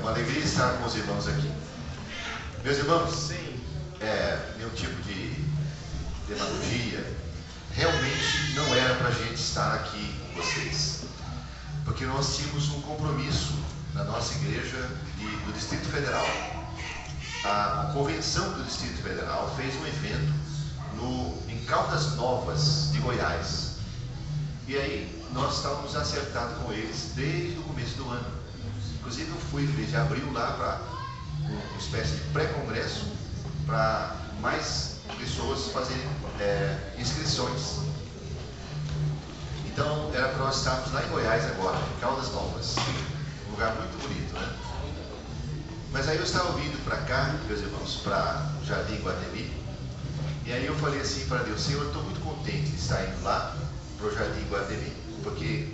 uma alegria estar com os irmãos aqui. Meus irmãos, sem nenhum tipo de demagogia, realmente não era para a gente estar aqui com vocês, porque nós tínhamos um compromisso na nossa igreja do Distrito Federal. A convenção do Distrito Federal fez um evento em Caldas Novas de Goiás, e aí nós estávamos acertados com eles desde o começo do ano. Inclusive eu fui no mês de abril lá para uma espécie de pré-congresso para mais pessoas fazerem inscrições. Então era para nós estarmos lá em Goiás agora, em Caldas Novas, um lugar muito bonito, né? Mas aí eu estava vindo para cá, meus irmãos, para Jardim Guatemi, e aí eu falei assim para Deus: Senhor, eu estou muito contente de estar indo lá para o Jardim Guatemi, porque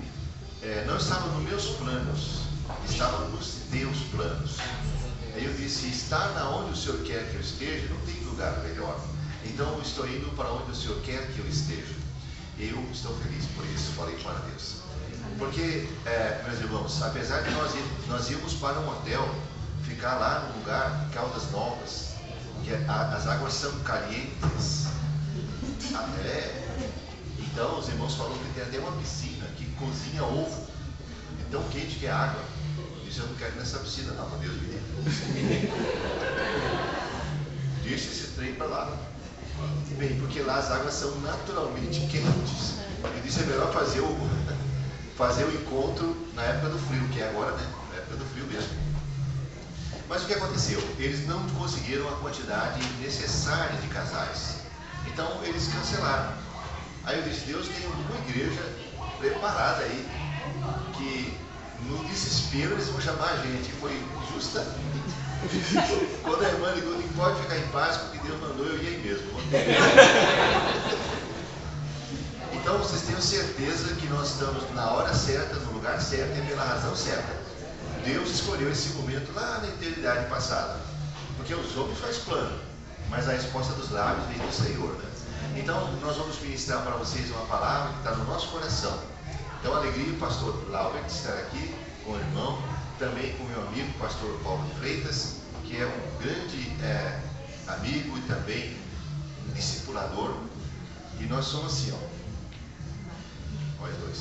não estava nos meus planos, estava nos teus planos. Aí eu disse: estar na onde o Senhor quer que eu esteja, não tem lugar melhor. Então eu estou indo para onde o Senhor quer que eu esteja. Eu estou feliz por isso, falei para Deus. Porque, meus irmãos, apesar de nós íamos para um hotel, ficar lá no lugar, Caldas Novas, que as águas são calientes. Então os irmãos falaram que tem até uma piscina que cozinha ovo. É tão quente que é água. Isso eu não quero nessa piscina, não, meu Deus me livre. Deixa esse trem para lá. Bem, porque lá as águas são naturalmente quentes. Eu disse: é melhor fazer o encontro na época do frio, que é agora, né? Na época do frio mesmo. Mas o que aconteceu? Eles não conseguiram a quantidade necessária de casais. Então eles cancelaram. Aí eu disse: Deus, tem uma igreja preparada aí, que no desespero eles vão chamar a gente. Foi justamente quando a irmã ligou: pode ficar em paz, porque Deus mandou, eu ia aí mesmo. Então vocês tenham certeza que nós estamos na hora certa, no lugar certo e pela razão certa. Deus escolheu esse momento lá na eternidade passada, porque os homens fazem plano, mas a resposta dos lábios vem do Senhor, né? Então nós vamos ministrar para vocês uma palavra que está no nosso coração. Então, alegria o pastor Laubert estar aqui com o irmão, também com o meu amigo, o pastor Paulo de Freitas, que é um grande amigo e também um discipulador. E nós somos assim, ó. Nós dois.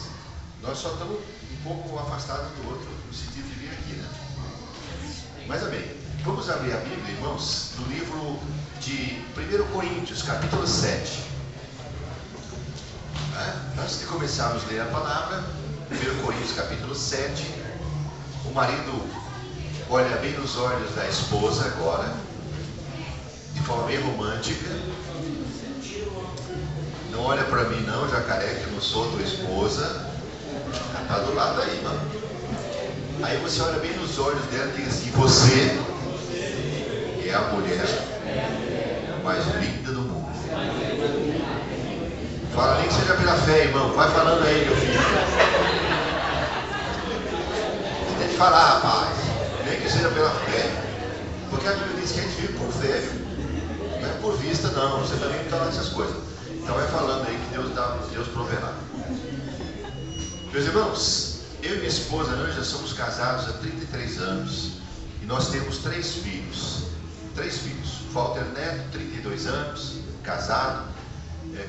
Nós só estamos um pouco afastados do outro, no sentido de vir aqui, né? Mas amém. Vamos abrir a Bíblia, irmãos, no livro de 1 Coríntios, capítulo 7. Antes de começarmos a ler a palavra, 1 Coríntios capítulo 7, o marido olha bem nos olhos da esposa agora, de forma bem romântica. Não olha para mim não, jacaré, que eu não sou tua esposa. Está do lado aí, mano. Aí você olha bem nos olhos dela e diz assim: você é a mulher mais linda do mundo. Fala, nem que seja pela fé, irmão. Vai falando aí, meu filho. Você tem que falar, rapaz. Nem que seja pela fé. Porque a Bíblia diz que a gente vive por fé, viu? Não é por vista, não. Você também não está lá nessas coisas. Então vai falando aí que Deus proverá. Meus irmãos, eu e minha esposa, nós já somos casados há 33 anos. E nós temos 3 filhos. 3 filhos. Walter Neto, 32 anos, casado.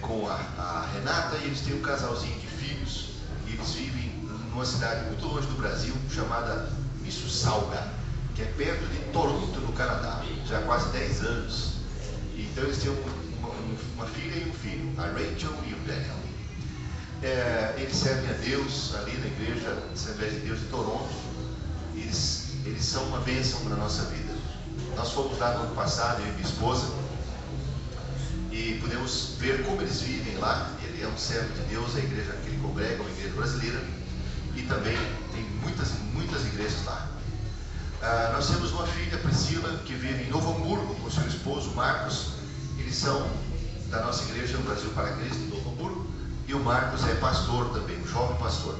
Com a Renata, e eles têm um casalzinho de filhos, e eles vivem numa cidade muito longe do Brasil, chamada Mississauga, que é perto de Toronto, no Canadá, já há quase 10 anos. Então eles têm uma filha e um filho, a Rachel e o Daniel. Eles servem a Deus ali na igreja Assembleia de Deus de Toronto. Eles são uma bênção na nossa vida. Nós fomos lá no ano passado, eu e minha esposa, e podemos ver como eles vivem lá. Ele é um servo de Deus, a igreja que ele congrega é uma igreja brasileira, e também tem muitas igrejas lá. Nós temos uma filha, Priscila, que vive em Novo Hamburgo com seu esposo Marcos. Eles são da nossa igreja, o Brasil para Cristo, de Novo Hamburgo, e o Marcos é pastor também, um jovem pastor.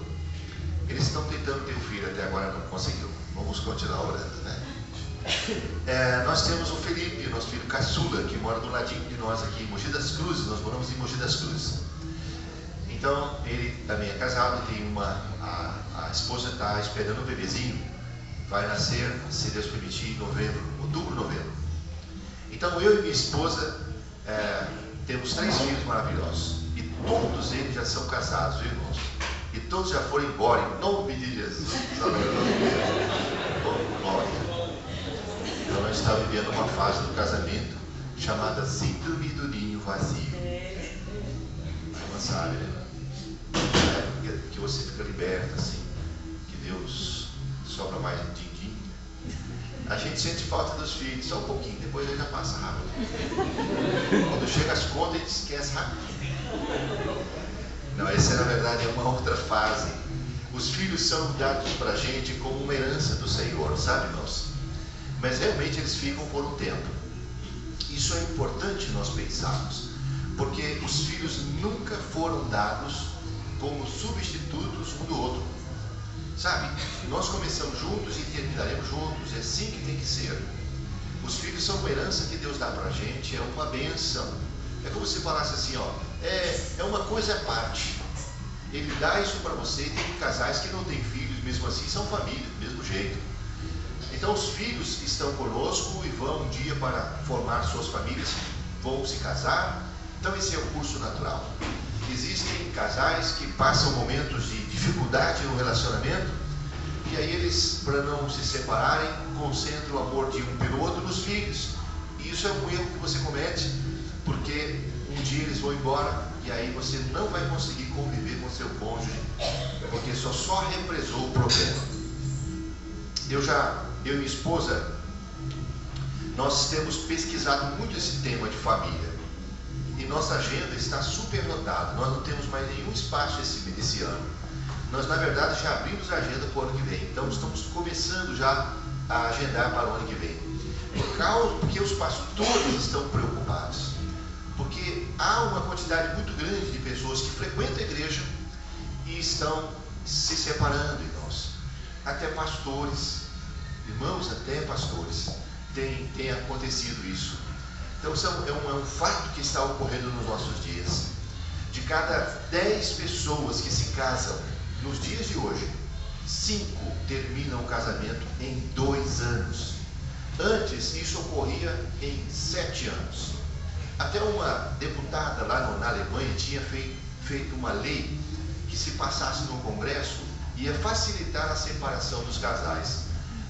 Eles estão tentando ter um filho, até agora não conseguiu. Vamos continuar orando, né? Nós temos o Felipe, nosso filho caçula, que mora do ladinho de nós aqui em Mogi das Cruzes. Nós moramos em Mogi das Cruzes. Então ele também é casado, tem a esposa está esperando um bebezinho, vai nascer, se Deus permitir, em novembro, outubro, novembro. Então eu e minha esposa temos 3 filhos maravilhosos. E todos eles já são casados, viu, irmãos? E todos já foram embora, em nome de Jesus. Glória. Então nós estamos vivendo uma fase do casamento chamada síndrome do ninho vazio. Não sabe, né? É época que você fica liberto, assim, que Deus sobra mais um din-din. A gente sente falta dos filhos, só um pouquinho, depois já passa rápido. Quando chega as contas, a gente esquece rapidinho. Não, essa na verdade é uma outra fase. Os filhos são dados para a gente como uma herança do Senhor, sabe, irmãos? Mas realmente eles ficam por um tempo. Isso é importante nós pensarmos, porque os filhos nunca foram dados como substitutos um do outro. Sabe, nós começamos juntos e terminaremos juntos, é assim que tem que ser. Os filhos são uma herança que Deus dá para a gente, é uma bênção. É como se falasse assim, ó, é uma coisa à parte. Ele dá isso para você, e tem casais que não têm filhos, mesmo assim são família, do mesmo jeito. Então os filhos estão conosco e vão um dia para formar suas famílias, vão se casar. Então esse é o curso natural. Existem casais que passam momentos de dificuldade no relacionamento, e aí eles, para não se separarem, concentram o amor de um pelo outro nos filhos. E isso é um erro que você comete, porque um dia eles vão embora, e aí você não vai conseguir conviver com seu cônjuge, porque só represou o problema. Eu e minha esposa, nós temos pesquisado muito esse tema de família. E nossa agenda está super lotada. Nós não temos mais nenhum espaço esse ano. Nós, na verdade, já abrimos a agenda para o ano que vem. Então, estamos começando já a agendar para o ano que vem. Porque os pastores estão preocupados. Porque há uma quantidade muito grande de pessoas que frequentam a igreja e estão se separando, irmãos. Até pastores, irmãos, até pastores, tem acontecido isso. Então é um fato que está ocorrendo nos nossos dias. De cada 10 pessoas que se casam nos dias de hoje, 5 terminam o casamento em 2 anos. Antes isso ocorria em 7 anos. Até uma deputada lá na Alemanha tinha feito uma lei que, se passasse no Congresso, ia facilitar a separação dos casais.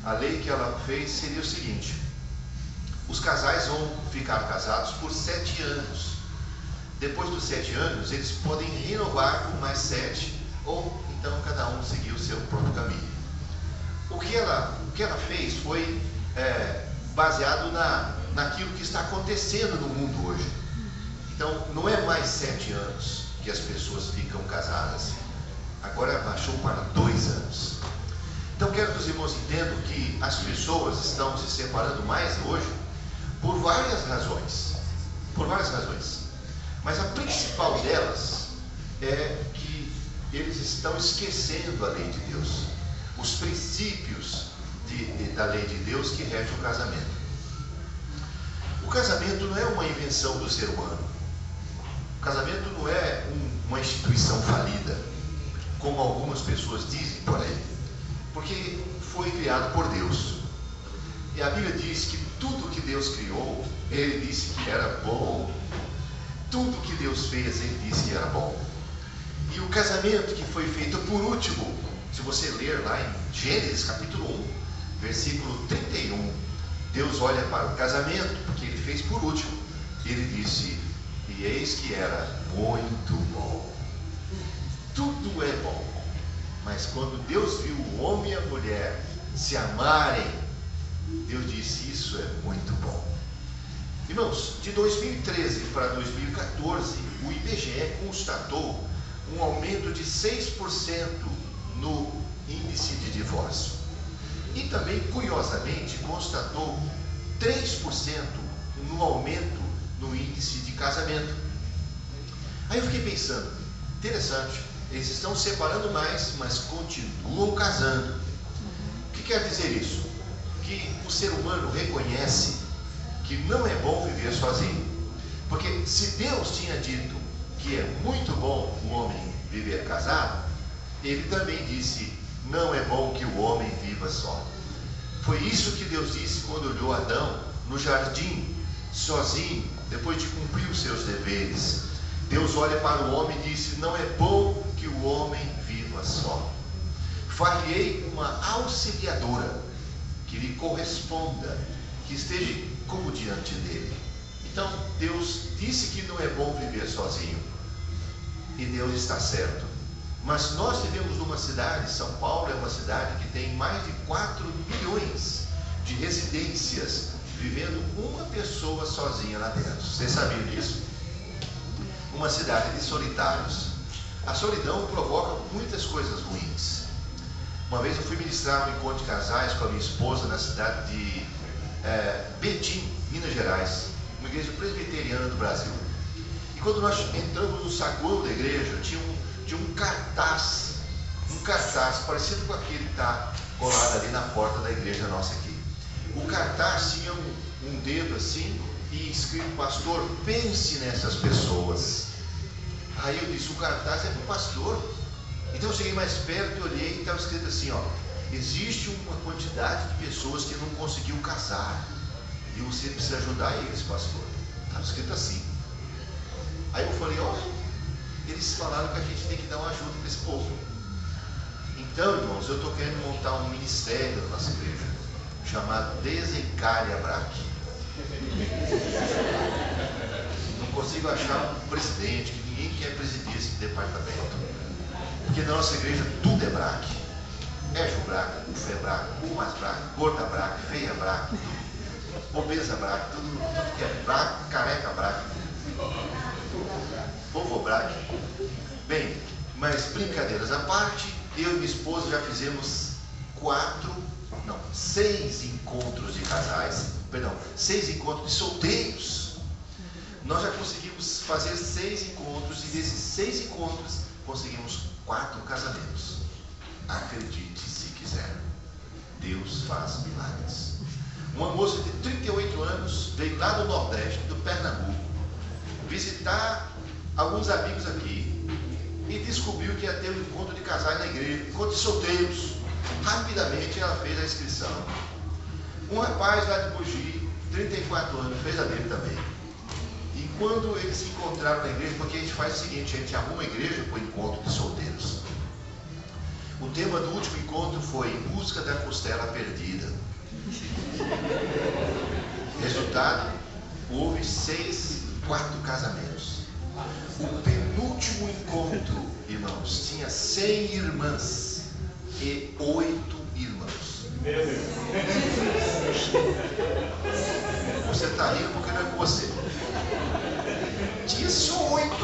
A lei que ela fez seria o seguinte: os casais vão ficar casados por 7 anos. Depois dos 7 anos, eles podem renovar por mais 7, ou então cada um seguir o seu próprio caminho. O que ela fez foi baseado naquilo que está acontecendo no mundo hoje. Então, não é mais 7 anos que as pessoas ficam casadas. Agora baixou para 2 anos. Então, quero que os irmãos entendam que as pessoas estão se separando mais hoje por várias razões. Por várias razões. Mas a principal delas é que eles estão esquecendo a lei de Deus. Os princípios da lei de Deus que regem o casamento. O casamento não é uma invenção do ser humano. O casamento não é uma instituição falida, como algumas pessoas dizem por aí. Porque foi criado por Deus. E a Bíblia diz que tudo que Deus criou, Ele disse que era bom. Tudo que Deus fez, Ele disse que era bom. E o casamento que foi feito por último, se você ler lá em Gênesis capítulo 1, versículo 31, Deus olha para o casamento, que Ele fez por último. Ele disse, e eis que era muito bom. Tudo é bom. Mas quando Deus viu o homem e a mulher se amarem, Deus disse, isso é muito bom. Irmãos, de 2013 para 2014, o IBGE constatou um aumento de 6% no índice de divórcio. E também, curiosamente, constatou 3% no aumento no índice de casamento. Aí eu fiquei pensando, interessante, eles estão separando mais, mas continuam casando. O que quer dizer isso? Que o ser humano reconhece que não é bom viver sozinho. Porque se Deus tinha dito que é muito bom o homem viver casado, Ele também disse, não é bom que o homem viva só. Foi isso que Deus disse quando olhou Adão no jardim, sozinho, depois de cumprir os seus deveres. Deus olha para o homem e disse: não é bom que o homem viva só. Far-lhe-ei uma auxiliadora que lhe corresponda, que esteja como diante dele. Então Deus disse que não é bom viver sozinho, e Deus está certo. Mas nós vivemos numa cidade, São Paulo é uma cidade que tem mais de 4 milhões de residências, vivendo uma pessoa sozinha lá dentro. Vocês sabiam disso? Uma cidade de solitários. A solidão provoca muitas coisas ruins. Uma vez eu fui ministrar um encontro de casais com a minha esposa na cidade de Betim, Minas Gerais, uma igreja presbiteriana do Brasil. E quando nós entramos no saguão da igreja, tinha um cartaz parecido com aquele que está colado ali na porta da igreja nossa aqui. O cartaz tinha um dedo assim e escrito: pastor, pense nessas pessoas. Aí eu disse: o cartaz é para o pastor. Então eu cheguei mais perto e olhei e estava escrito assim, ó: existe uma quantidade de pessoas que não conseguiu casar e você precisa ajudar eles, pastor. Estava escrito assim. Aí eu falei: olha, eles falaram que a gente tem que dar uma ajuda para esse povo. Então, irmãos, eu estou querendo montar um ministério na nossa igreja chamado Desencalhe Abraque. Não consigo achar um presidente, que ninguém quer presidir esse departamento. Porque na nossa igreja tudo é braque. Éjo braque, ufé braque, umas braque, gorda braque, feia braque, obesa braque, tudo que é braque, careca braque, povo braque. Bem, mas brincadeiras à parte, eu e minha esposa já fizemos 6 encontros de casais, 6 encontros de solteiros. Nós já conseguimos fazer 6 encontros e desses 6 encontros conseguimos 4 casamentos. Acredite se quiser, Deus faz milagres. Uma moça de 38 anos veio lá do Nordeste, do Pernambuco, visitar alguns amigos aqui e descobriu que ia ter um encontro de casais na igreja, encontro de solteiros. Rapidamente ela fez a inscrição. Um rapaz lá de Mogi, 34 anos, fez a dele também. E quando eles se encontraram na igreja, porque a gente faz o seguinte: a gente arruma uma igreja para o encontro de solteiros. O tema do último encontro foi Em Busca da Costela Perdida. Resultado, houve 4 casamentos. O penúltimo encontro, irmãos, tinha 100 irmãs e 8 irmãos. Meu Deus. Você está rindo porque não é com você. Tinha só 8.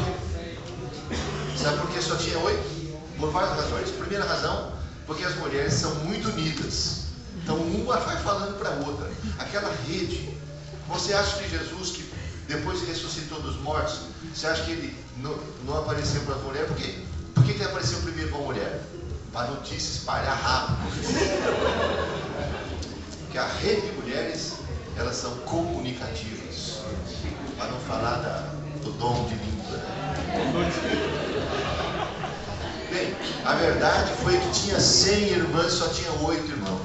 Sabe por que só tinha 8? Por várias razões. Primeira razão, porque as mulheres são muito unidas. Então uma vai falando para a outra. Aquela rede. Você acha que Jesus, que depois ressuscitou dos mortos, você acha que ele não apareceu para as mulheres? Por quê? Por que ele apareceu primeiro para a mulher? Para a notícia espalhar rápido. Porque a rede de mulheres, elas são comunicativas. Para não falar do dom de língua. Bem, a verdade foi que tinha 100 irmãs e só tinha 8 irmãos.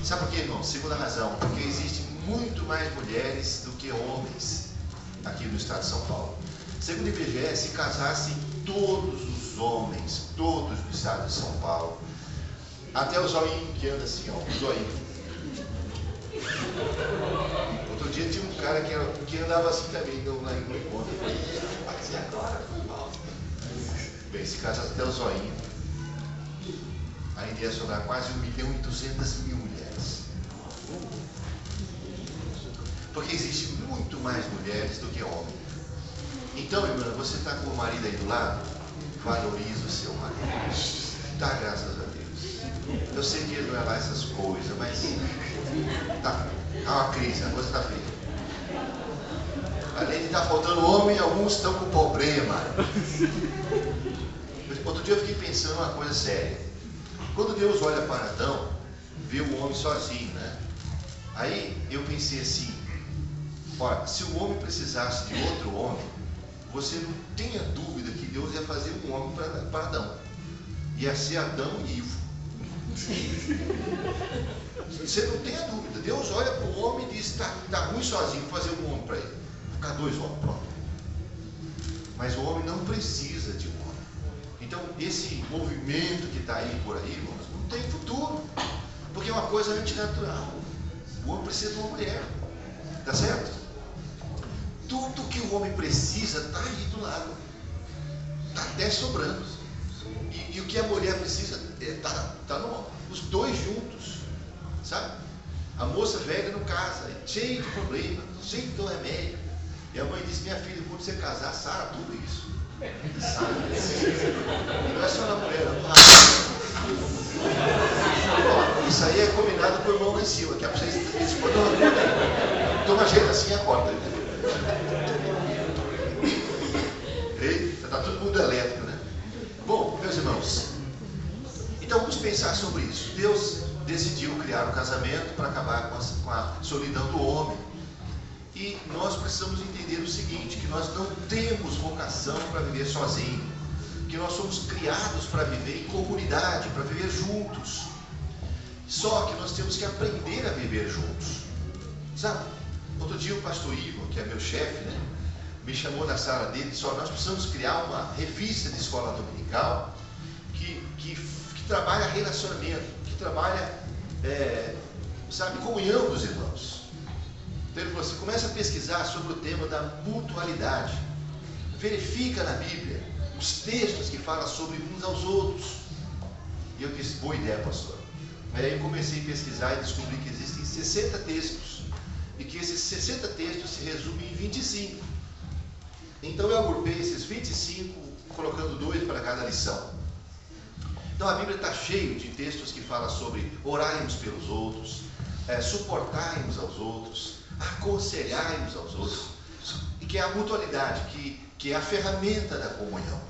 Sabe por quê, irmão? Segunda razão, porque existem muito mais mulheres do que homens aqui no estado de São Paulo. Segundo o IBGE, se casassem todos os homens, todos do estado de São Paulo, até o zoinho que anda assim, ó, o zoinho. Outro dia tinha um cara que andava assim também na encontro. Mas e agora? Foi mal. Bem, se casasse até o zoinho, ainda ia sobrar quase 1.200.000 mulheres. Porque existe muito mais mulheres do que homens. Então, irmã, você está com o marido aí do lado? Valorize o seu marido. Dá graças a Deus. Eu sei que ele não é lá essas coisas, mas tá uma crise, a coisa está feia. Além de estar faltando homem, alguns estão com problema. Outro dia eu fiquei pensando uma coisa séria. Quando Deus olha para Adão, vê o homem sozinho, né? Aí eu pensei assim: olha, se o homem precisasse de outro homem, você não tenha dúvida que Deus ia fazer um homem para Adão. Ia ser Adão e Ivo. você não tenha dúvida. Deus olha para o homem e diz: está ruim sozinho, vou fazer um homem para ele. Vou ficar 2 homens, pronto. Mas o homem não precisa de um homem. Então, esse movimento que está aí por aí, irmãos, não tem futuro. Porque é uma coisa antinatural. O homem precisa de uma mulher. Tá certo? Tudo que o homem precisa está aí do lado. Está até sobrando. E o que a mulher precisa está os 2 juntos. Sabe? A moça velha não casa, é cheia de problema, cheia de remédio. E a mãe disse: minha filha, quando você casar, sara tudo isso. Sara. E não é só na mulher, não. Isso aí é combinado com o irmão lá em cima, que é para vocês toma jeito assim e acorda. Eita, está todo mundo elétrico, né? Bom, meus irmãos, então vamos pensar sobre isso. Deus decidiu criar o casamento para acabar com a solidão do homem. E nós precisamos entender o seguinte, que nós não temos vocação para viver sozinho, que nós somos criados para viver em comunidade, para viver juntos. Só que nós temos que aprender a viver juntos. Sabe? Outro dia o pastor Ivo, que é meu chefe, né, me chamou na sala dele e disse: nós precisamos criar uma revista de escola dominical que trabalha relacionamento, que trabalha, comunhão dos irmãos. Então ele falou assim: começa a pesquisar sobre o tema da mutualidade. Verifica na Bíblia os textos que falam sobre uns aos outros. E eu disse: boa ideia, pastor. Aí eu comecei a pesquisar e descobri que existem 60 textos. E que esses 60 textos se resumem em 25. Então eu agrupei esses 25, colocando 2 para cada lição. Então a Bíblia está cheia de textos que falam sobre orarmos pelos outros, suportarmos aos outros, aconselharmos aos outros, e que é a mutualidade, que é a ferramenta da comunhão.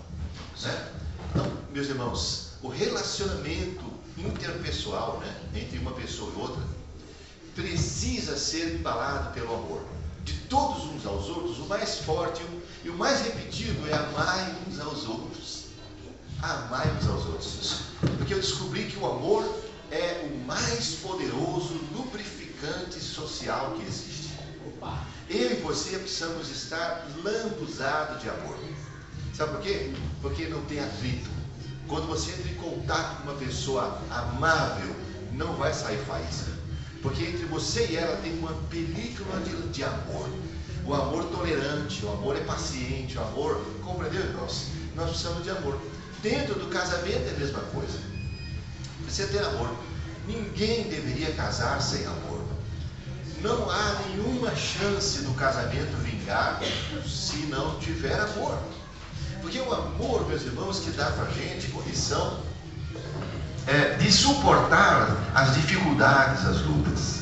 Né? Então, meus irmãos, o relacionamento interpessoal, né, entre uma pessoa e outra, precisa ser embalado pelo amor. De todos uns aos outros, o mais forte e o mais repetido é amai uns aos outros. Amai uns aos outros. Porque eu descobri que o amor é o mais poderoso lubrificante social que existe. Eu e você precisamos estar lambuzados de amor. Sabe por quê? Porque não tem atrito. Quando você entra em contato com uma pessoa amável, não vai sair faísca. Porque entre você e ela tem uma película de amor. O amor tolerante, o amor é paciente, o amor... Compreendeu, irmãos? Nós precisamos de amor. Dentro do casamento é a mesma coisa. Precisa ter amor. Ninguém deveria casar sem amor. Não há nenhuma chance do casamento vingar se não tiver amor. Porque o amor, meus irmãos, que dá para a gente condição de suportar as dificuldades, as lutas.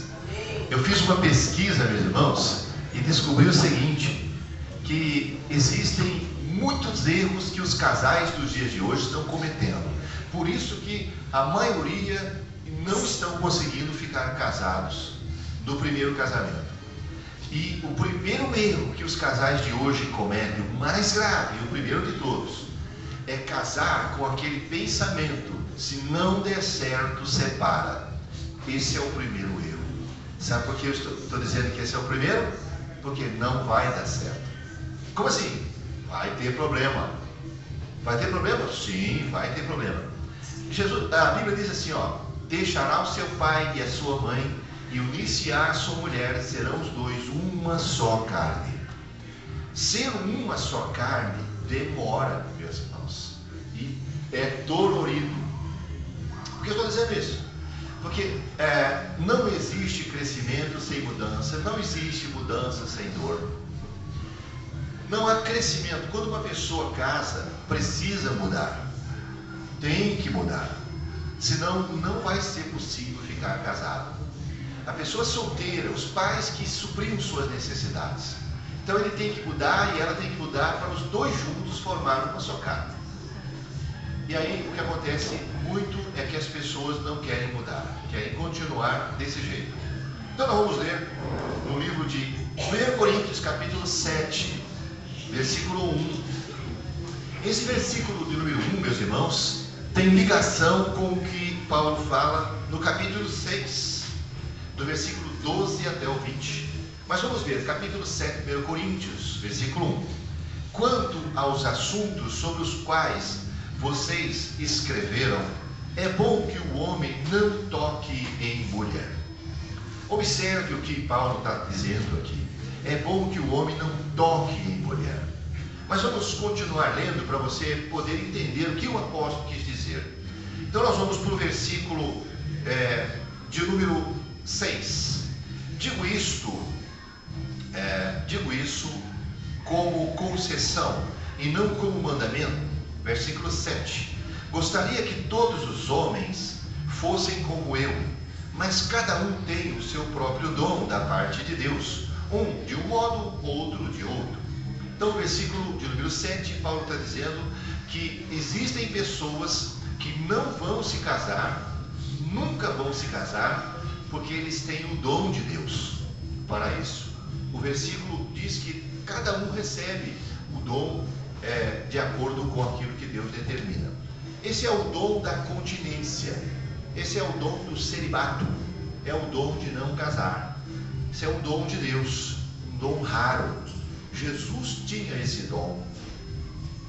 Eu fiz uma pesquisa, meus irmãos, e descobri o seguinte, que existem muitos erros que os casais dos dias de hoje estão cometendo. Por isso que a maioria não estão conseguindo ficar casados no primeiro casamento. E o primeiro erro que os casais de hoje cometem, o mais grave, o primeiro de todos, é casar com aquele pensamento: se não der certo, separa. Esse é o primeiro erro. Sabe por que eu estou dizendo que esse é o primeiro? Porque não vai dar certo. Como assim? Vai ter problema. Vai ter problema? Sim, vai ter problema. A Bíblia diz assim, deixará o seu pai e a sua mãe e unir-se-á a sua mulher, serão os dois uma só carne. Ser uma só carne demora, meus irmãos, e é dolorido. Por que eu estou dizendo isso? Porque não existe crescimento sem mudança, não existe mudança sem dor. Não há crescimento. Quando uma pessoa casa, precisa mudar. Tem que mudar. Senão não vai ser possível ficar casado. A pessoa solteira, os pais que supriam suas necessidades. Então ele tem que mudar e ela tem que mudar para os dois juntos formarem uma só carne. E aí o que acontece muito é que as pessoas não querem mudar, querem continuar desse jeito. Então nós vamos ler no livro de 1 Coríntios, capítulo 7, versículo 1. Esse versículo de número 1, meus irmãos, tem ligação com o que Paulo fala no capítulo 6. do versículo 12 até o 20. Mas vamos ver, capítulo 7, 1 Coríntios, versículo 1. Quanto aos assuntos sobre os quais vocês escreveram, é bom que o homem não toque em mulher. Observe o que Paulo está dizendo aqui. É bom que o homem não toque em mulher. Mas vamos continuar lendo para você poder entender o que o apóstolo quis dizer. Então nós vamos para o versículo de número 6. Digo isso como concessão e não como mandamento. Versículo 7. Gostaria que todos os homens fossem como eu, mas cada um tem o seu próprio dom da parte de Deus, um de um modo, outro de outro. Então, no versículo de número 7, Paulo está dizendo que existem pessoas que não vão se casar, nunca vão se casar, porque eles têm o dom de Deus para isso. O versículo diz que cada um recebe o dom de acordo com aquilo que Deus determina. Esse é o dom da continência, esse é o dom do celibato, é o dom de não casar. Esse é um dom de Deus, um dom raro. Jesus tinha esse dom,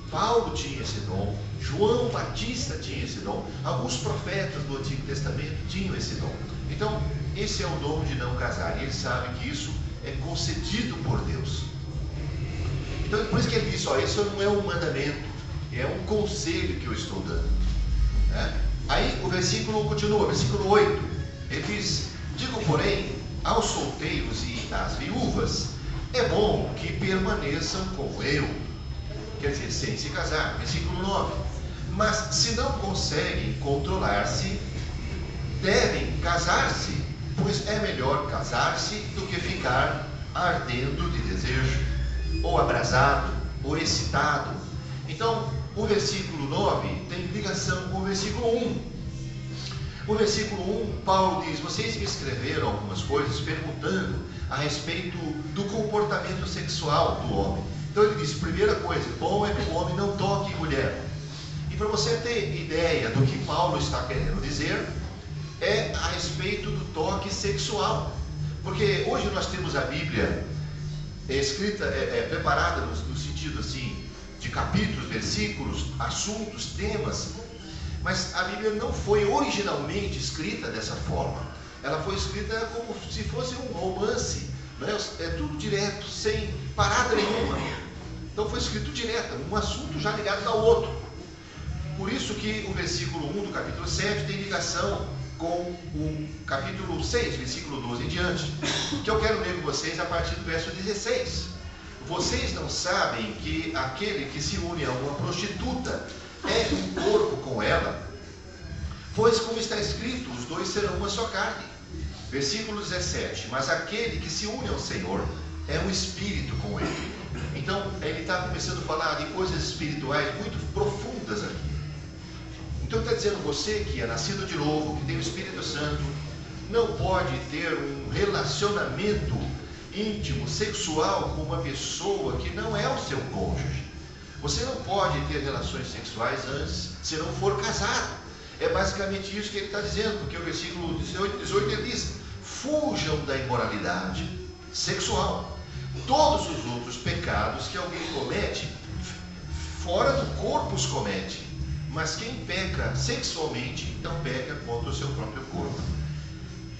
Paulo tinha esse dom, João Batista tinha esse dom, alguns profetas do Antigo Testamento tinham esse dom. Então, esse é o dom de não casar, e ele sabe que isso é concedido por Deus. Então, por isso que ele disse, isso não é um mandamento, é um conselho que eu estou dando. Aí o versículo continua, versículo 8, ele diz, digo porém, aos solteiros e às viúvas, é bom que permaneçam como eu, quer dizer, sem se casar. Versículo 9, mas se não conseguem controlar-se, devem casar-se, pois é melhor casar-se do que ficar ardendo de desejo, ou abrasado, ou excitado. Então, o versículo 9 tem ligação com o versículo 1. O versículo 1, Paulo diz, vocês me escreveram algumas coisas perguntando a respeito do comportamento sexual do homem. Então ele diz, primeira coisa, bom é que o homem não toque em mulher. E para você ter ideia do que Paulo está querendo dizer, é a respeito do toque sexual. Porque hoje nós temos a Bíblia escrita, preparada no sentido assim, de capítulos, versículos, assuntos, temas. Mas a Bíblia não foi originalmente escrita dessa forma. Ela foi escrita como se fosse um romance, né? É tudo direto, sem parada nenhuma. Então foi escrito direto, um assunto já ligado ao outro. Por isso que o versículo 1 do capítulo 7 tem ligação com o capítulo 6, versículo 12 em diante, que eu quero ler com vocês a partir do verso 16. Vocês não sabem que aquele que se une a uma prostituta é um corpo com ela? Pois como está escrito, os dois serão uma só carne. Versículo 17, mas aquele que se une ao Senhor é um espírito com ele. Então, ele está começando a falar de coisas espirituais muito profundas aqui. Então, está dizendo, você que é nascido de novo, que tem o Espírito Santo, não pode ter um relacionamento íntimo, sexual com uma pessoa que não é o seu cônjuge. Você não pode ter relações sexuais antes, se não for casado. É basicamente isso que ele está dizendo, porque o versículo 18 ele diz, fujam da imoralidade sexual. Todos os outros pecados que alguém comete, fora do corpo os comete. Mas quem peca sexualmente, então peca contra o seu próprio corpo.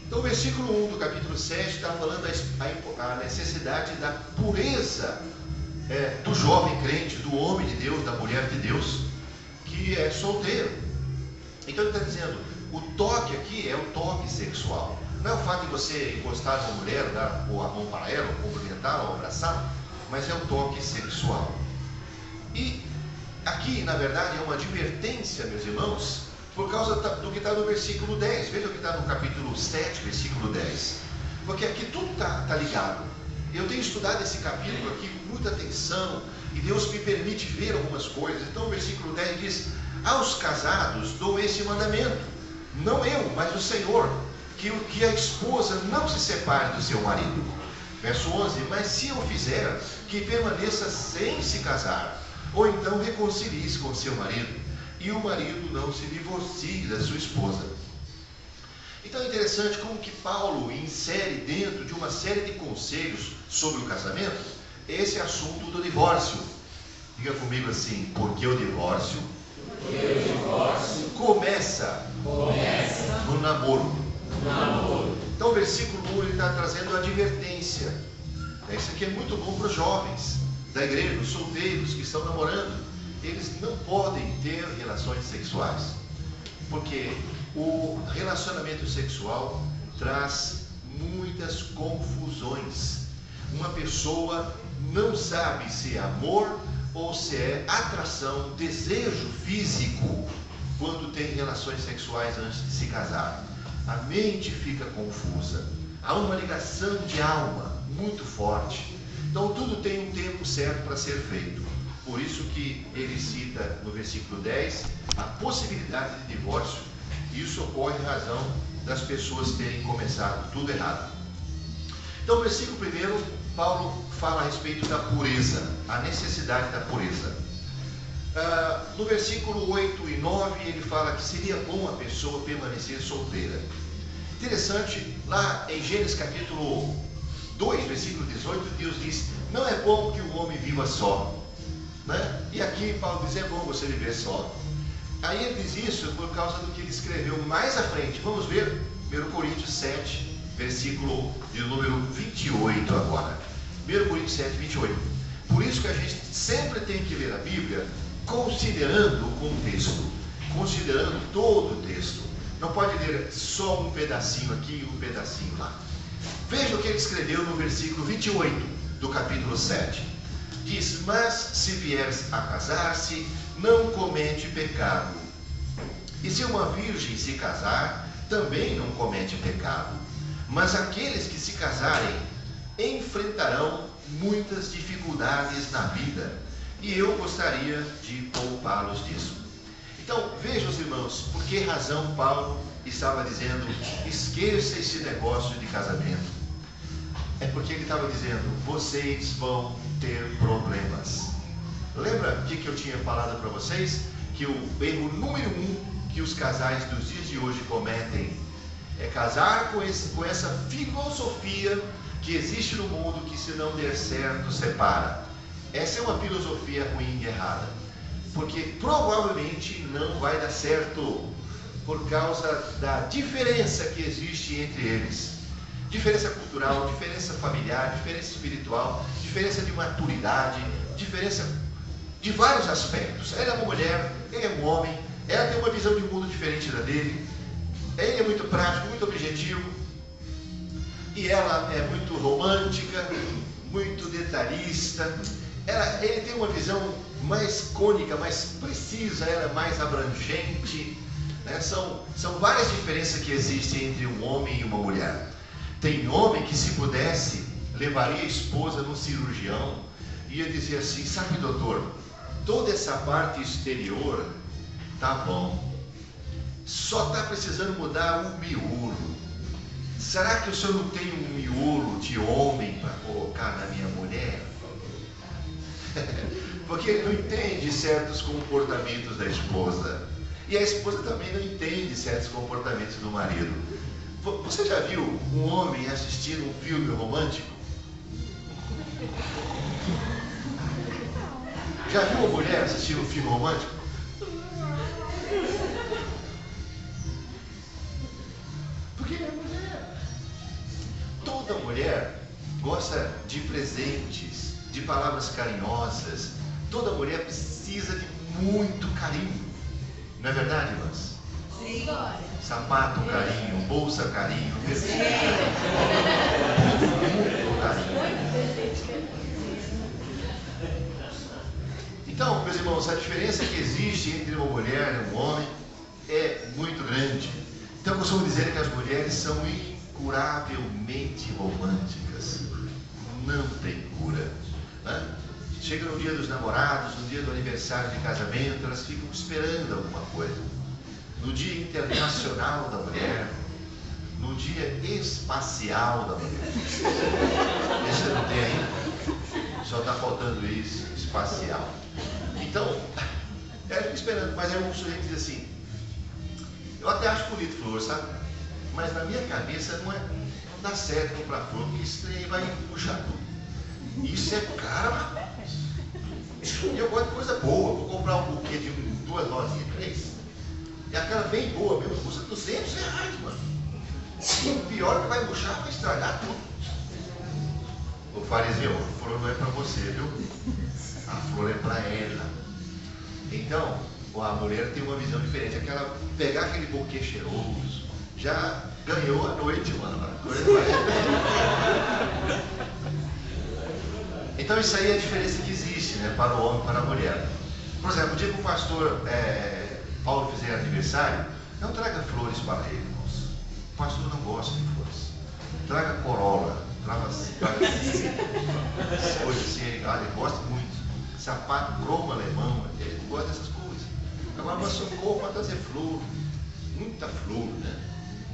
Então o versículo 1 do capítulo 7 está falando a necessidade da pureza do jovem crente, do homem de Deus, da mulher de Deus, que é solteiro. Então ele está dizendo, o toque aqui é o toque sexual. Não é o fato de você encostar numa mulher, dar a mão para ela, ou cumprimentá-la, ou abraçá-la, mas é o toque sexual. E aqui, na verdade, é uma advertência, meus irmãos, por causa do que está no versículo 10. Veja o que está no capítulo 7, versículo 10. Porque aqui tudo está ligado. Eu tenho estudado esse capítulo aqui com muita atenção, e Deus me permite ver algumas coisas. Então o versículo 10 diz, aos casados dou esse mandamento, não eu, mas o Senhor, que a esposa não se separe do seu marido. Verso 11, mas se eu fizer, que permaneça sem se casar, ou então reconcilie-se com seu marido, e o marido não se divorcie da sua esposa. Então é interessante como que Paulo insere dentro de uma série de conselhos sobre o casamento esse assunto do divórcio. Diga comigo assim: porque o divórcio começa no namoro. Então o versículo 1 ele está trazendo advertência. Isso aqui é muito bom para os jovens da igreja, os solteiros que estão namorando. Eles não podem ter relações sexuais, porque o relacionamento sexual traz muitas confusões. Uma pessoa não sabe se é amor ou se é atração, desejo físico quando tem relações sexuais antes de se casar. A mente fica confusa. Há uma ligação de alma muito forte. Então tudo tem um tempo certo para ser feito. Por isso que ele cita no versículo 10 a possibilidade de divórcio. Isso ocorre em razão das pessoas terem começado tudo errado. Então, no versículo 1, Paulo fala a respeito da pureza, a necessidade da pureza. No versículo 8 e 9, ele fala que seria bom a pessoa permanecer solteira. Interessante, lá em Gênesis capítulo 2, versículo 18, Deus diz: não é bom que o homem viva só. Né? E aqui Paulo diz: é bom você viver só. Aí ele diz isso por causa do que ele escreveu mais à frente. Vamos ver 1 Coríntios 7, versículo de número 28 agora. 1 Coríntios 7, 28. Por isso que a gente sempre tem que ler a Bíblia considerando o contexto, considerando todo o texto. Não pode ler só um pedacinho aqui e um pedacinho lá. Veja o que ele escreveu no versículo 28 do capítulo 7. Diz: mas se vieres a casar-se, não comete pecado. E se uma virgem se casar, também não comete pecado. Mas aqueles que se casarem enfrentarão muitas dificuldades na vida, e eu gostaria de poupá-los disso. Então, vejam os irmãos, por que razão Paulo estava dizendo: esqueça esse negócio de casamento. É porque ele estava dizendo: vocês vão ter problemas. Lembra o que eu tinha falado para vocês? Que o erro número 1 que os casais dos dias de hoje cometem é casar com essa filosofia que existe no mundo, que se não der certo, separa. Essa é uma filosofia ruim e errada, porque provavelmente não vai dar certo por causa da diferença que existe entre eles. Diferença cultural, diferença familiar, diferença espiritual, diferença de maturidade, diferença de vários aspectos. Ela é uma mulher, ele é um homem, ela tem uma visão de mundo diferente da dele, ele é muito prático, muito objetivo, e ela é muito romântica, muito detalhista. Ele tem uma visão mais cônica, mais precisa, ela é mais abrangente, né? São várias diferenças que existem entre um homem e uma mulher. Tem homem que, se pudesse, levaria a esposa no cirurgião e ia dizer assim: sabe, doutor, toda essa parte exterior tá bom, só está precisando mudar um miolo. Será que o senhor não tem um miolo de homem para colocar na minha mulher? Porque ele não entende certos comportamentos da esposa, e a esposa também não entende certos comportamentos do marido. Você já viu um homem assistindo um filme romântico? Já viu uma mulher assistindo um filme romântico? Porque é mulher. Toda mulher gosta de presentes, de palavras carinhosas. Toda mulher precisa de muito carinho. Não é verdade, irmãs? Sim. Sapato, carinho, bolsa, carinho, perfume, muito carinho. Então, meus irmãos, a diferença que existe entre uma mulher e um homem é muito grande. Então, eu costumo dizer que as mulheres são incuravelmente românticas. Não tem cura, né? Chega no dia dos namorados, no dia do aniversário de casamento, elas ficam esperando alguma coisa. No dia internacional da mulher, no dia espacial da mulher. Esse não tem ainda. Só está faltando isso, espacial. Então, ela fica esperando, mas aí um sujeito diz assim: eu até acho bonito flor, sabe? mas na minha cabeça não dá certo comprar flor, porque esse trem vai puxar tudo. Isso é caro, rapaz. E eu gosto de coisa boa. Vou comprar um buquê de 2 rosinhas, 3. E aquela bem boa mesmo, custa R$200, mano. E o pior é que vai murchar, vai estragar tudo. Ô fariseu, a flor não é para você, viu? A flor é para ela. Então, a mulher tem uma visão diferente. Aquela, pegar aquele buquê cheiroso, já ganhou a noite, mano. Então isso aí é a diferença que existe, né, para o homem e para a mulher. Por exemplo, o dia que o pastor Paulo fizer aniversário, não traga flores para ele, irmãos. O pastor não gosta de flores. Traga corolla, traga coisas assim, ele gosta muito. Sapato cromo alemão, ele gosta dessas coisas. Agora, mas socorro para trazer flor, muita flor, né?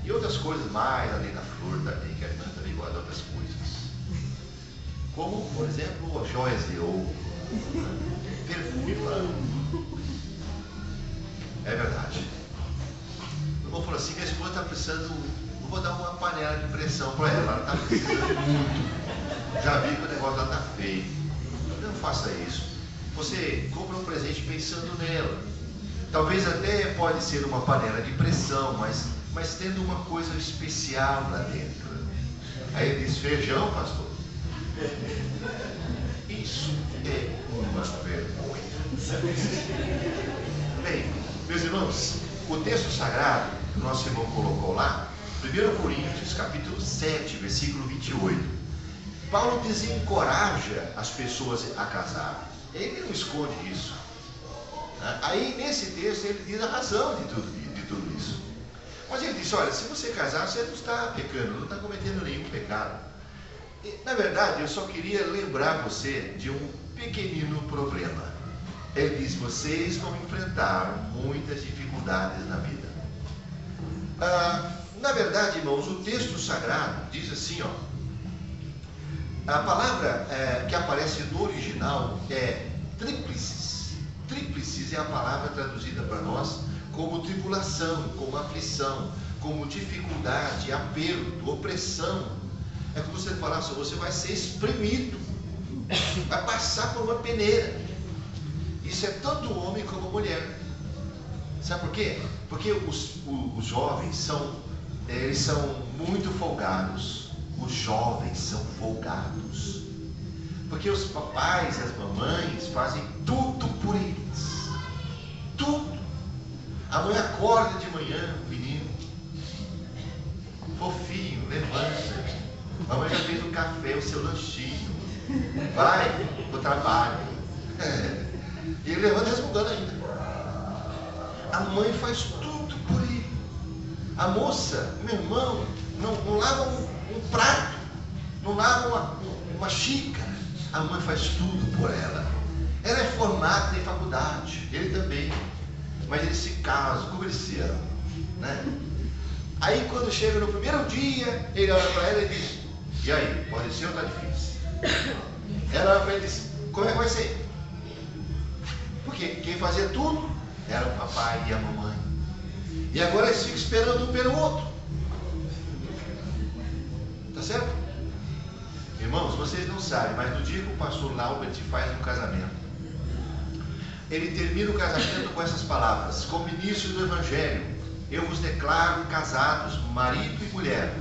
E outras coisas mais além da flor também, que a irmã também gosta de outras coisas. Como, por exemplo, joias de ouro, perfume branco. É verdade. O irmão falou assim, minha esposa está precisando, eu vou dar uma panela de pressão para ela está precisando muito. Já vi que o negócio dela está feio. Não faça isso. Você compra um presente pensando nela. Talvez até pode ser uma panela de pressão, mas tendo uma coisa especial lá dentro. Aí ele diz, feijão, pastor? Isso é uma vergonha. Bem, meus irmãos, o texto sagrado que o nosso irmão colocou lá, 1 Coríntios, capítulo 7, versículo 28. Paulo desencoraja as pessoas a casar. Ele não esconde isso. Aí nesse texto ele diz a razão de tudo isso. Mas ele diz, olha, se você casar, você não está pecando, não está cometendo nenhum pecado. E, na verdade, eu só queria lembrar você de um pequenino problema. Ele diz, vocês vão enfrentar muitas dificuldades na vida. Na verdade, irmãos, o texto sagrado diz assim, ó. A palavra que aparece no original é tríplices. Tríplices é a palavra traduzida para nós como tribulação, como aflição, como dificuldade, aperto, opressão. É como se você falasse, você vai ser espremido, vai passar por uma peneira. Isso é tanto homem como mulher. Sabe por quê? Porque os jovens eles são muito folgados. Os jovens são folgados. Porque os papais e as mamães fazem tudo por eles. Tudo. A mãe acorda de manhã, o menino, fofinho, levanta. A mãe já fez o café, o seu lanchinho. Vai pro trabalho. E ele levanta resmungando ainda. A mãe faz tudo por ele. A moça, meu irmão, não lava um prato, não lava uma xícara. A mãe faz tudo por ela. Ela é formada em faculdade, ele também. Mas eles se casam, como eles se amam, né? Aí quando chega no primeiro dia, ele olha para ela e diz, e aí, pode ser ou está difícil? Ela olha para ele e diz, como é que vai ser? Porque quem fazia tudo era o papai e a mamãe. E agora eles ficam esperando um pelo outro. Tá certo? Irmãos, vocês não sabem, mas no dia que o pastor Laubert faz um casamento, ele termina o casamento com essas palavras: como início do Evangelho, eu vos declaro casados, marido e mulher,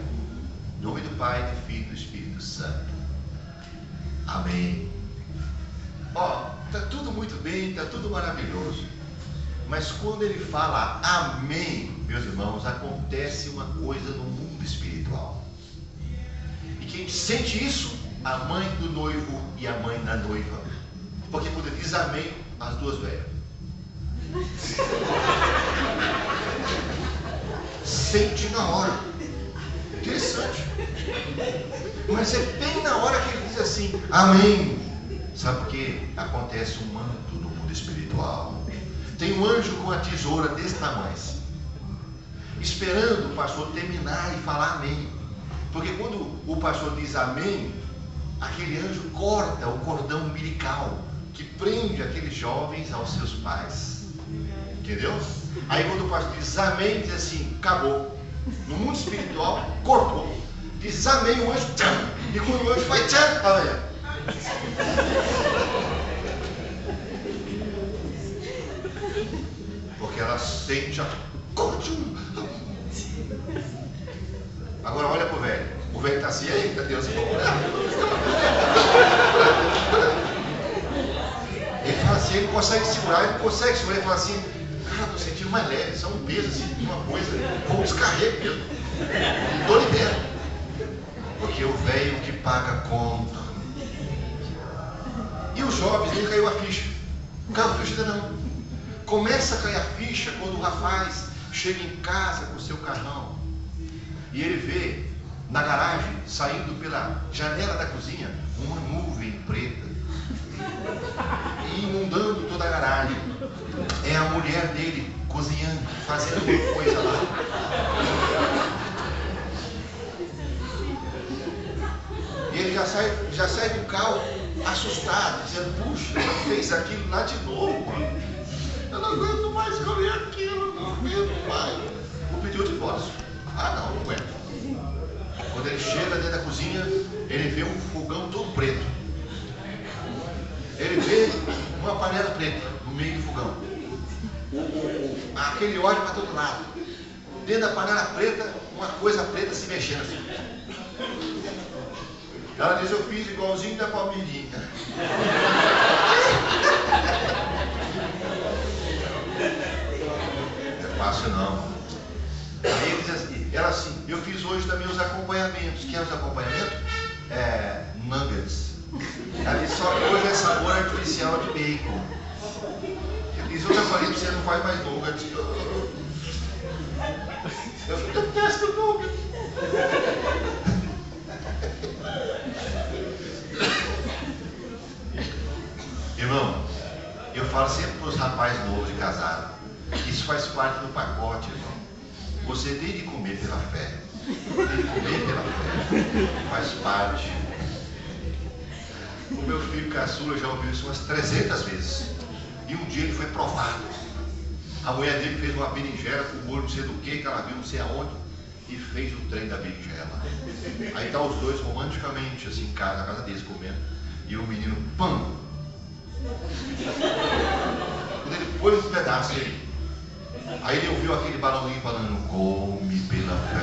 em nome do Pai, do Filho e do Espírito Santo. Amém. Ó, está tudo muito bem, está tudo maravilhoso. Mas quando ele fala amém, meus irmãos, acontece uma coisa no mundo espiritual. E quem sente isso? A mãe do noivo e a mãe da noiva. Porque quando ele diz amém, as duas velhas sente na hora. Interessante. Mas é bem na hora que ele diz assim, amém. Sabe por quê? Acontece um manto no mundo espiritual. Tem um anjo com a tesoura desse tamanho, esperando o pastor terminar e falar amém. Porque quando o pastor diz amém, aquele anjo corta o cordão umbilical que prende aqueles jovens aos seus pais. Entendeu? Aí quando o pastor diz amém, diz assim, acabou. No mundo espiritual, cortou. Diz amém, o anjo, tchan. E quando o anjo faz tchan, a velha. Porque ela sente a corte. Agora olha pro velho. O velho está assim, aí, cadê Deus? Ele fala assim, ele consegue segurar, ele fala assim, cara, tô sentindo mais leve, só um peso assim, uma coisa, vou descarregar mesmo. Tô liberto. Porque o velho que paga a conta. E os jovens, nem caiu a ficha. Não caiu a ficha ainda não. Começa a cair a ficha quando o rapaz chega em casa com o seu carrão. E ele vê na garagem, saindo pela janela da cozinha, uma nuvem preta. E inundando toda a garagem. É a mulher dele cozinhando, fazendo uma coisa lá. E ele já sai do carro assustado, dizendo, puxa, ela fez aquilo lá de novo, mano. Eu não aguento mais comer aquilo, não aguento mais. Vou pedir o divórcio. Ah não aguento. Quando ele chega dentro da cozinha, ele vê um fogão todo preto. Ele vê uma panela preta no meio do fogão. Aquele óleo para todo lado. Dentro da panela preta, uma coisa preta se mexendo assim. Ela diz, eu fiz igualzinho da Palmeirinha. Não é fácil não. Aí ele diz assim, ela assim, eu fiz hoje também os acompanhamentos. Que é os acompanhamentos? Nuggets. Ela diz, só que hoje é sabor artificial de bacon. Ele diz, eu já falei pra você, não faz mais nuggets. Eu detesto nuggets. Irmão, eu falo sempre para os rapazes novos de casado, isso faz parte do pacote, irmão. Você tem de comer pela fé. Tem de comer pela fé. Faz parte. O meu filho caçula já ouviu isso umas 300 vezes. E um dia ele foi provado. A mulher dele fez uma berinjela com molho não sei do que ela viu não sei aonde. E fez o trem da berinjela. Aí tá os dois romanticamente assim em casa, na casa deles comendo. E o menino, pam! Quando ele pôs um pedaço dele. Aí ele ouviu aquele balãozinho falando, come pela fé.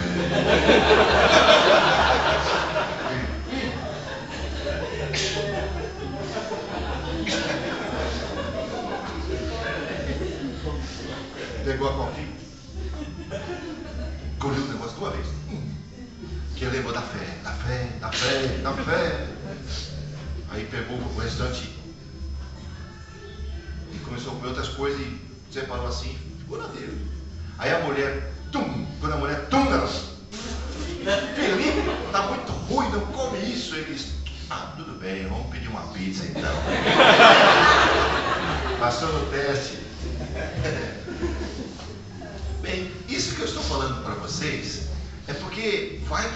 Pegou a coquinha. Colheu o negócio de uma vez. Que ele lembrou da fé, da fé, da fé, da fé. Aí pegou o restante e começou a comer outras coisas e separou assim. Dele. Aí a mulher, quando a mulher, ela, Felipe, tá muito ruim, não come isso. Ele disse, tudo bem, vamos pedir uma pizza então. Passou no teste. Bem, isso que eu estou falando para vocês é porque vai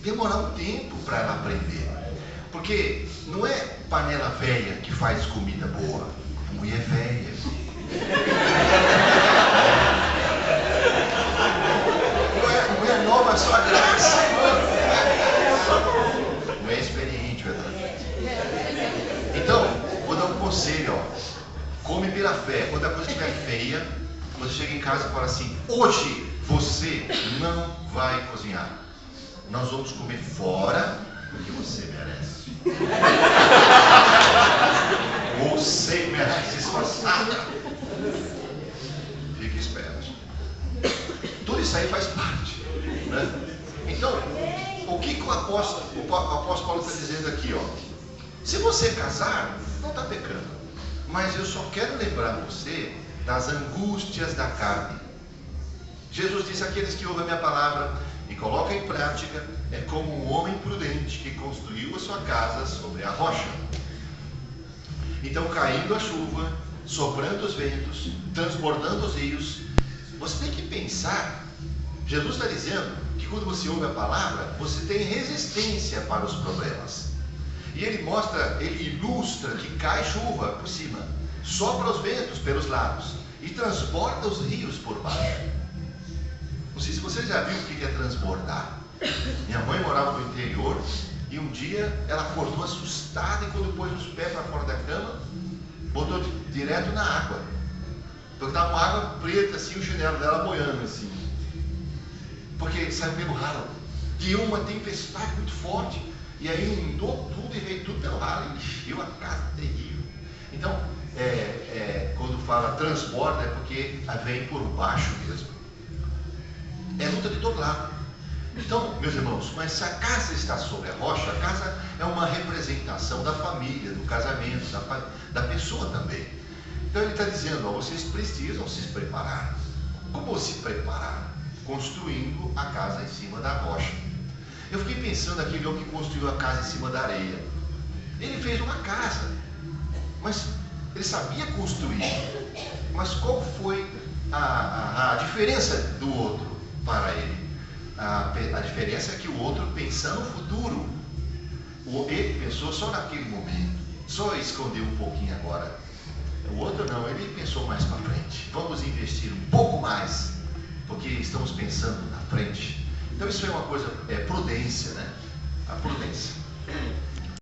demorar um tempo para ela aprender. Porque não é panela velha que faz comida boa, é mulher velha. Não é nova a sua graça. Não é experiente, verdade? Então, vou dar um conselho, ó. Come pela fé. Quando a coisa estiver feia, você chega em casa e fala assim, hoje você não vai cozinhar. Nós vamos comer fora porque você merece. Você merece esforçada. Fique esperto. Tudo isso aí faz parte, né? Então, o que o apóstolo Paulo está dizendo aqui, ó? Se você casar, não está pecando. Mas eu só quero lembrar você das angústias da carne. Jesus disse, aqueles que ouvem a minha palavra e colocam em prática, é como um homem prudente que construiu a sua casa sobre a rocha. Então, caindo a chuva, soprando os ventos, transbordando os rios, você tem que pensar. Jesus está dizendo que quando você ouve a palavra, você tem resistência para os problemas. E ele mostra, ele ilustra que cai chuva por cima, sopra os ventos pelos lados e transborda os rios por baixo. Não sei se você já viu o que é transbordar. Minha mãe morava no interior e um dia ela acordou assustada e quando pôs os pés para fora da cama, botou direto na água. Porque estava uma água preta assim, o chinelo dela boiando assim. Porque saiu pelo ralo. Deu uma tempestade muito forte. E aí inundou tudo e veio tudo pelo ralo e encheu a casa terrível. Então, quando fala transborda é porque vem por baixo mesmo. É luta de todo lado. Então, meus irmãos, mas se a casa está sobre a rocha, a casa é uma representação da família, do casamento, da pessoa também. Então ele está dizendo, ó, vocês precisam se preparar. Como se preparar? Construindo a casa em cima da rocha. Eu fiquei pensando naquele homem que construiu a casa em cima da areia. Ele fez uma casa, mas ele sabia construir. Mas qual foi a diferença do outro para ele? A diferença é que o outro pensando no futuro. Ele pensou só naquele momento, só escondeu um pouquinho agora. O outro não, ele pensou mais para frente. Vamos investir um pouco mais, porque estamos pensando na frente. Então isso é uma coisa, prudência, né? A prudência.